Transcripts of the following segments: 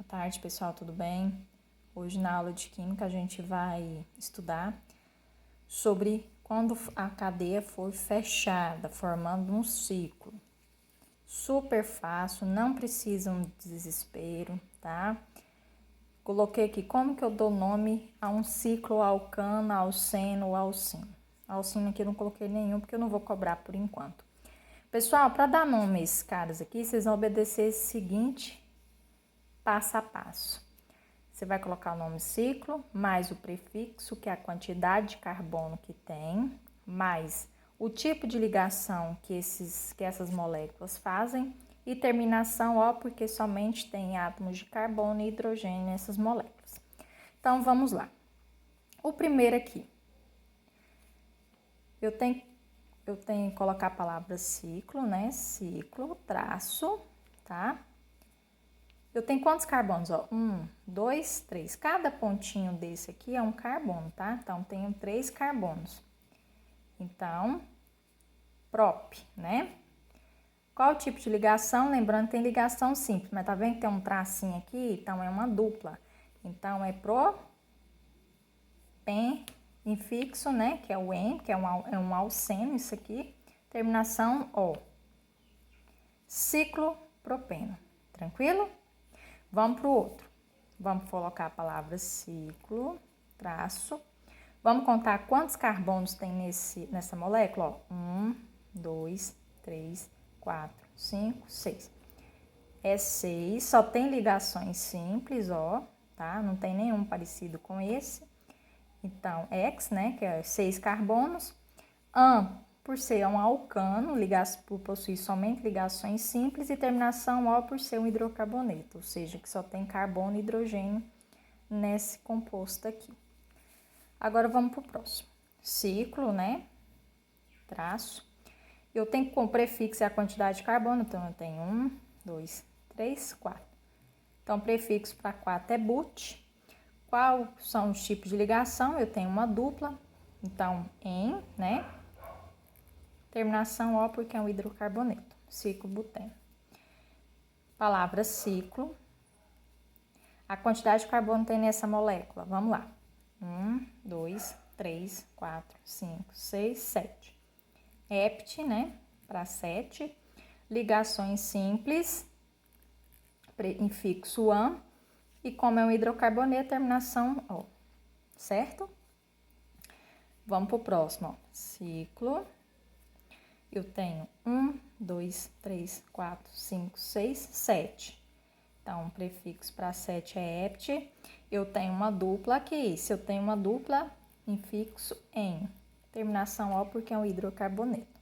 tarde, pessoal, tudo bem? Hoje na aula de Química a gente vai estudar sobre quando a cadeia for fechada, formando um ciclo. Super fácil, não precisam de desespero, tá? Coloquei aqui como que eu dou nome a um ciclo alcano, alceno ou alcino. Alcino aqui eu não coloquei nenhum porque eu não vou cobrar por enquanto. Pessoal, para dar nome a esses caras aqui, vocês vão obedecer esse seguinte passo a passo. Você vai colocar o nome ciclo, mais o prefixo, que é a quantidade de carbono que tem, mais o tipo de ligação que essas moléculas fazem e terminação O, porque somente tem átomos de carbono e hidrogênio nessas moléculas. Então, vamos lá. O primeiro aqui, eu tenho que colocar a palavra ciclo, né? Ciclo, traço, tá? Eu tenho quantos carbonos? Ó, 1, 2, 3. Cada pontinho desse aqui é um carbono, tá? Então, tenho 3 carbonos. Então, prop, né? Qual o tipo de ligação? Lembrando que tem ligação simples, mas tá vendo que tem um tracinho aqui? Então, é uma dupla. Então, é propen infixo, né? Que é o N, que é um alceno, isso aqui. Terminação O. Ciclo propeno. Tranquilo? Vamos para o outro. Vamos colocar a palavra ciclo, traço. Vamos contar quantos carbonos tem nessa molécula? Ó, 1, 2, 3, 4, 5, 6. É 6, só tem ligações simples, ó, tá? Não tem nenhum parecido com esse. Então, X, né, que é 6 carbonos. Por ser um alcano, por possuir somente ligações simples, e terminação O por ser um hidrocarboneto, ou seja, que só tem carbono e hidrogênio nesse composto aqui. Agora vamos para o próximo. Ciclo, né? Traço. Eu tenho como prefixo a quantidade de carbono, então eu tenho 1, 2, 3, 4. Então, prefixo para 4 é but. Quais são os tipos de ligação? Eu tenho uma dupla, então, em, né? Terminação O porque é um hidrocarboneto, ciclo buteno. Palavra ciclo. A quantidade de carbono tem nessa molécula? Vamos lá. 1, 2, 3, 4, 5, 6, 7. Hept, né? Para 7. Ligações simples. Infixo AN. E como é um hidrocarboneto, terminação O. Certo? Vamos para o próximo. Ó. Ciclo. Eu tenho 1, 2, 3, 4, 5, 6, 7. Então, o prefixo para 7 é hept. Eu tenho uma dupla, que é isso? Eu tenho uma dupla infixo em. Terminação O porque é um hidrocarboneto.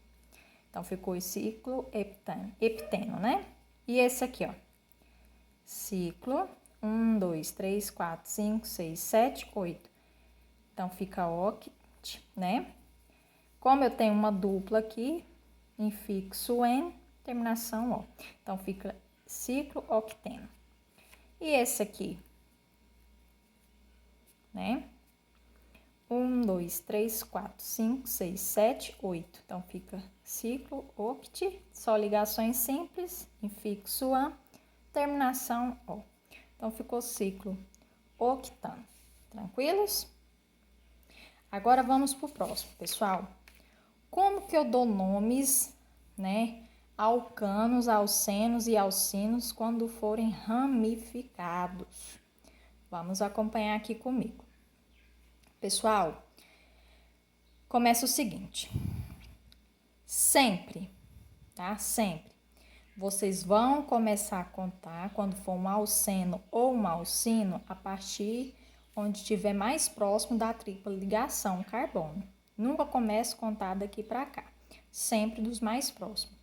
Então, ficou o ciclo hepteno, né? E esse aqui, ó. Ciclo 1, 2, 3, 4, 5, 6, 7, 8. Então, fica oct, né? Como eu tenho uma dupla aqui, infixo N, terminação O. Então, fica ciclo octeno. E esse aqui, né? 1, 2, 3, 4, 5, 6, 7, 8. Então, fica ciclo oct, só ligações simples, infixo AN, terminação O. Então, ficou ciclo octano. Tranquilos? Agora, vamos para o próximo, pessoal. Como que eu dou nomes, né? Alcanos, alcenos e alcinos quando forem ramificados. Vamos acompanhar aqui comigo. Pessoal, começa o seguinte. Sempre, tá? Sempre. Vocês vão começar a contar quando for um alceno ou um alcino a partir onde estiver mais próximo da tripla ligação carbono. Nunca comece a contar daqui para cá. Sempre dos mais próximos.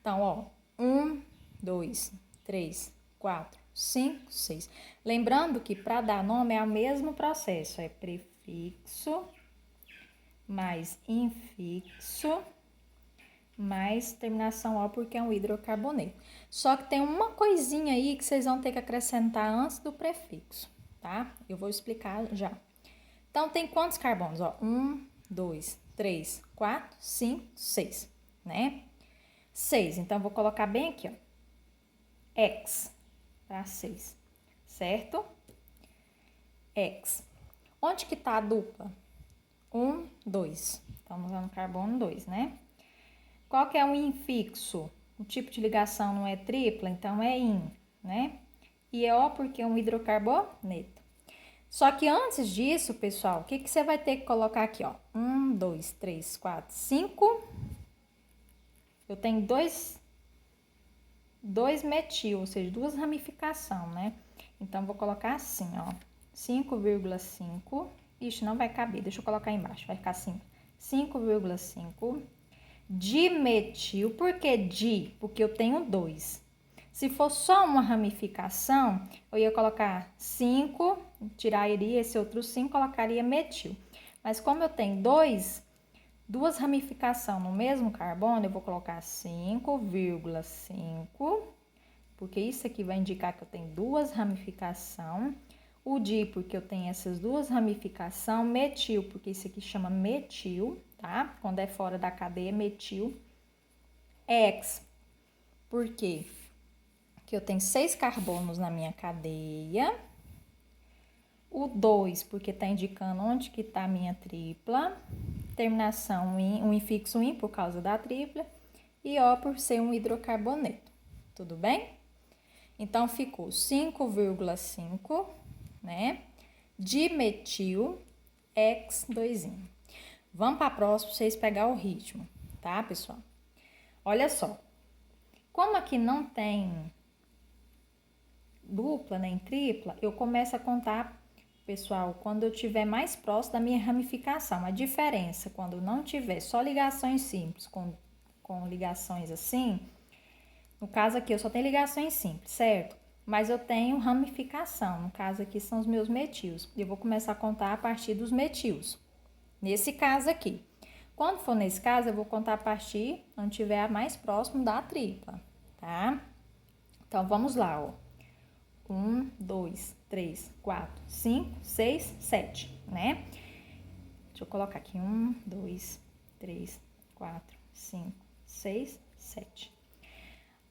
Então, ó, 1, 2, 3, 4, 5, 6. Lembrando que para dar nome é o mesmo processo, é prefixo mais infixo mais terminação O porque é um hidrocarboneto. Só que tem uma coisinha aí que vocês vão ter que acrescentar antes do prefixo, tá? Eu vou explicar já. Então, tem quantos carbonos? Ó, 1, 2, 3, 4, 5, 6, né? 6, então vou colocar bem aqui, ó. X para 6. certo? X. Onde que tá a dupla? 1, 2. Estamos usando carbono 2, né? Qual que é o infixo? O tipo de ligação não é tripla, então é in, né? E é O porque é um hidrocarboneto. Só que antes disso, pessoal, o que você vai ter que colocar aqui, ó? 1, 2, 3, 4, 5. Eu tenho dois metil, ou seja, duas ramificações, né? Então, vou colocar assim, ó. 5,5. Ixi, não vai caber. Deixa eu colocar embaixo. Vai ficar assim. 5,5. Dimetil. Por que di? Porque eu tenho 2. Se for só uma ramificação, eu ia colocar 5, tiraria esse outro 5, colocaria metil. Mas como eu tenho duas ramificações no mesmo carbono, eu vou colocar 5,5, porque isso aqui vai indicar que eu tenho duas ramificações. O di, porque eu tenho essas duas ramificações. Metil, porque isso aqui chama metil, tá? Quando é fora da cadeia, metil. X, por quê? Porque eu tenho 6 carbonos na minha cadeia. O 2, porque tá indicando onde que tá a minha tripla. Terminação in, um infixo in, por causa da tripla. E O, por ser um hidrocarboneto. Tudo bem? Então, ficou 5,5, né? Dimetil X2. Vamos para a próxima, para vocês pegarem o ritmo, tá, pessoal? Olha só. Como aqui não tem dupla nem tripla, eu começo a contar, pessoal, quando eu tiver mais próximo da minha ramificação. A diferença, quando não tiver só ligações simples, com ligações assim, no caso aqui eu só tenho ligações simples, certo? Mas eu tenho ramificação, no caso aqui são os meus metilos. Eu vou começar a contar a partir dos metilos, nesse caso aqui. Quando for nesse caso, eu vou contar a partir onde tiver a mais próximo da tripla, tá? Então, vamos lá, ó. 1, 2, 3, 4, 5, 6, 7, né? Deixa eu colocar aqui. 1, 2, 3, 4, 5, 6, 7.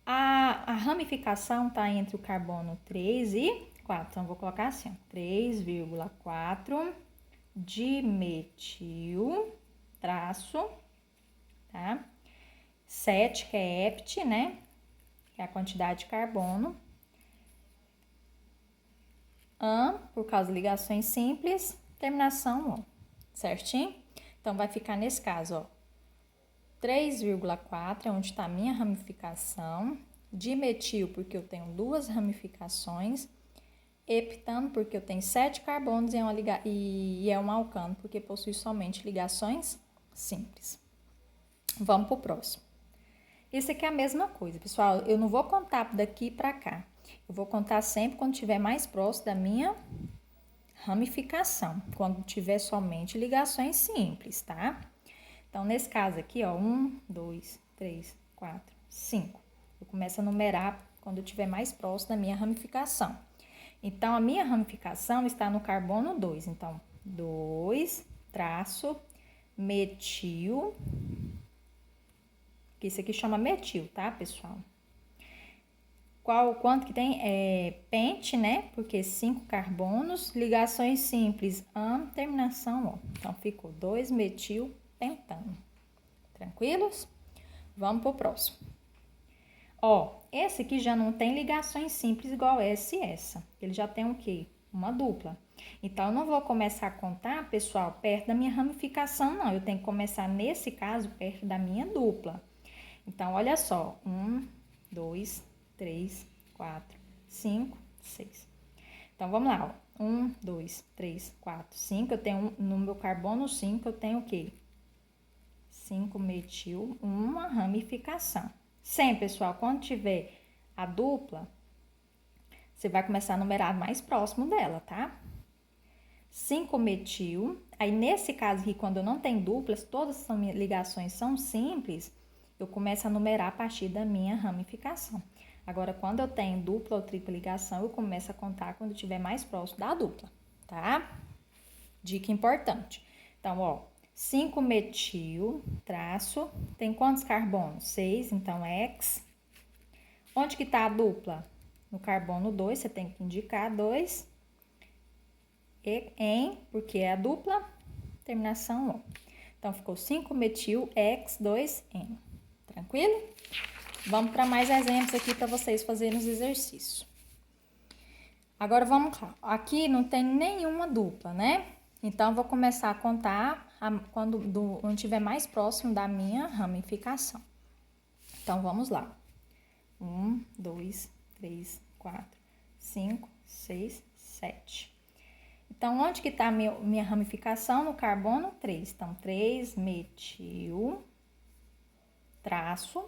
A ramificação tá entre o carbono 3 e 4. Então, eu vou colocar assim, ó. 3,4 dimetil, traço, tá? 7, que é hept, né? Que é a quantidade de carbono. Por causa de ligações simples, terminação O, certinho? Então, vai ficar nesse caso, ó, 3,4 é onde está a minha ramificação, dimetil, porque eu tenho duas ramificações, heptano, porque eu tenho 7 carbonos e é um alcano, porque possui somente ligações simples. Vamos para o próximo. Esse aqui é a mesma coisa, pessoal, eu não vou contar daqui para cá. Eu vou contar sempre quando estiver mais próximo da minha ramificação, quando tiver somente ligações simples, tá? Então, nesse caso aqui, ó, 1, 2, 3, 4, 5. Eu começo a numerar quando eu estiver mais próximo da minha ramificação. Então, a minha ramificação está no carbono 2. Então, 2, traço, metil, que isso aqui chama metil, tá, pessoal? Quanto que tem? Pente, né? Porque 5 carbonos, ligações simples, terminação O. Então, ficou 2-metil pentano. Tranquilos? Vamos pro próximo. Ó, esse aqui já não tem ligações simples igual essa e essa. Ele já tem o quê? Uma dupla. Então, eu não vou começar a contar, pessoal, perto da minha ramificação, não. Eu tenho que começar, nesse caso, perto da minha dupla. Então, olha só. 1, 2, 3, 4, 5, 6. Então, vamos lá, ó. 1, 2, 3, 4, 5. Eu tenho, no meu carbono 5, eu tenho o quê? 5 metil, uma ramificação. Sempre, pessoal, quando tiver a dupla, você vai começar a numerar mais próximo dela, tá? 5 metil. Aí, nesse caso aqui, quando eu não tenho duplas, todas as ligações são simples, eu começo a numerar a partir da minha ramificação. Agora, quando eu tenho dupla ou tripla ligação, eu começo a contar quando estiver mais próximo da dupla, tá? Dica importante. Então, ó, 5 metil, traço, tem quantos carbonos? 6, então X. Onde que tá a dupla? no carbono 2, você tem que indicar 2, e em, porque é a dupla, terminação O. Então, ficou 5-metil-X2N. Tranquilo? Vamos para mais exemplos aqui para vocês fazerem os exercícios. Agora, vamos lá. Aqui não tem nenhuma dupla, né? Então, vou começar a contar quando estiver mais próximo da minha ramificação. Então, vamos lá. 1, 2, 3, 4, 5, 6, 7. Então, onde que está a minha ramificação? No carbono 3. Então, 3-metil, traço,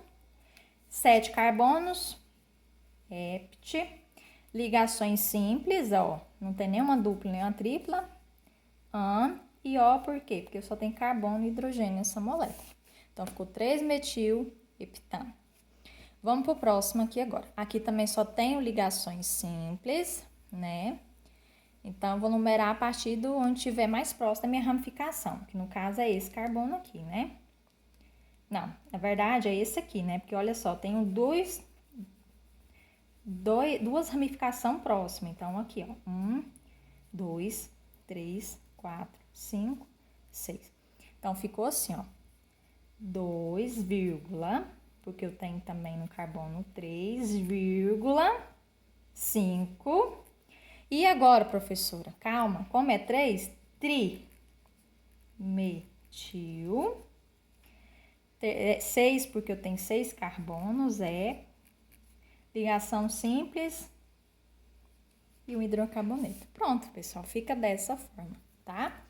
7 carbonos, hept, ligações simples, ó, não tem nenhuma dupla, nenhuma tripla, an e O, por quê? Porque eu só tenho carbono e hidrogênio nessa molécula. Então, ficou 3-metil heptano. Vamos pro próximo aqui agora. Aqui também só tenho ligações simples, né? Então, eu vou numerar a partir do onde estiver mais próximo da minha ramificação, que no caso é esse carbono aqui, né? Não, na verdade é esse aqui, né? Porque olha só, tenho duas ramificações próximas. Então, aqui, ó. 1, 2, 3, 4, 5, 6. Então, ficou assim, ó. 2, porque eu tenho também no carbono 3,5. E agora, professora, calma, como é 3? Trimetil. 6, porque eu tenho 6 carbonos, é ligação simples e um hidrocarboneto. Pronto, pessoal, fica dessa forma, tá?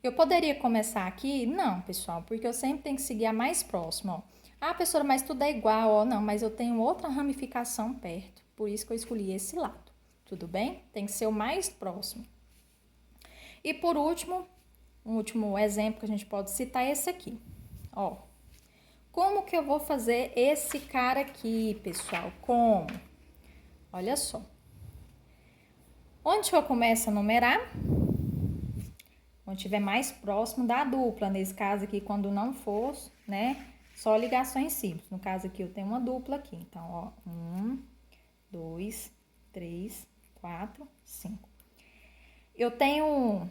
Eu poderia começar aqui? Não, pessoal, porque eu sempre tenho que seguir a mais próxima, ó. Ah, professora, mas tudo é igual, ó. Não, mas eu tenho outra ramificação perto, por isso que eu escolhi esse lado. Tudo bem? Tem que ser o mais próximo. E por último, um último exemplo que a gente pode citar é esse aqui. Ó, como que eu vou fazer esse cara aqui, pessoal? Como? Olha só. Onde eu começo a numerar? Onde estiver mais próximo da dupla. Nesse caso aqui, quando não for, né? Só ligações simples. No caso aqui, eu tenho uma dupla aqui. Então, ó, 1, 2, 3, 4, 5. Eu tenho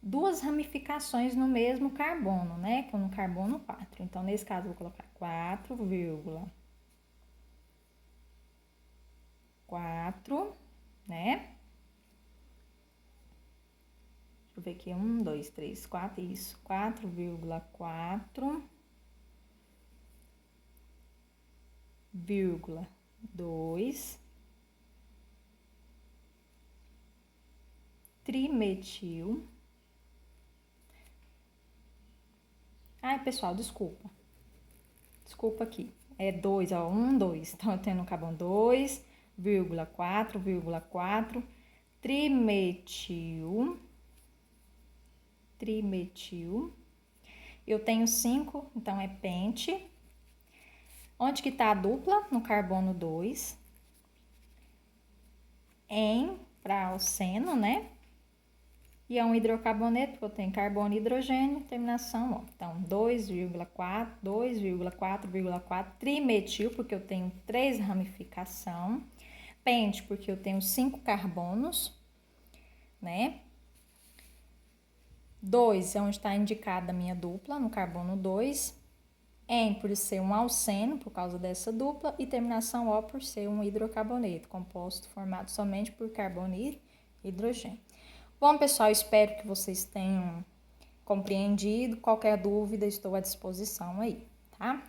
duas ramificações no mesmo carbono, né? Que é no carbono 4. Então, nesse caso, eu vou colocar 4, né? Deixa eu ver aqui, 1, 2, 3, 4, isso. 4,4, 2, trimetil. Ai, pessoal, desculpa. Desculpa aqui. É 2, ó, 1, 2. Então, eu tenho no carbono 2,4,4, trimetil. Eu tenho 5, então é pente. Onde que tá a dupla? No carbono 2. Em para o seno, né? E é um hidrocarboneto, porque eu tenho carbono e hidrogênio, terminação O. Então, 2,4, trimetil, porque eu tenho 3 ramificação. Pente, porque eu tenho 5 carbonos, né? 2 é onde está indicada a minha dupla, no carbono 2. Em por ser um alceno, por causa dessa dupla. E terminação O por ser um hidrocarboneto, composto formado somente por carbono e hidrogênio. Bom, pessoal, espero que vocês tenham compreendido. Qualquer dúvida, estou à disposição aí, tá?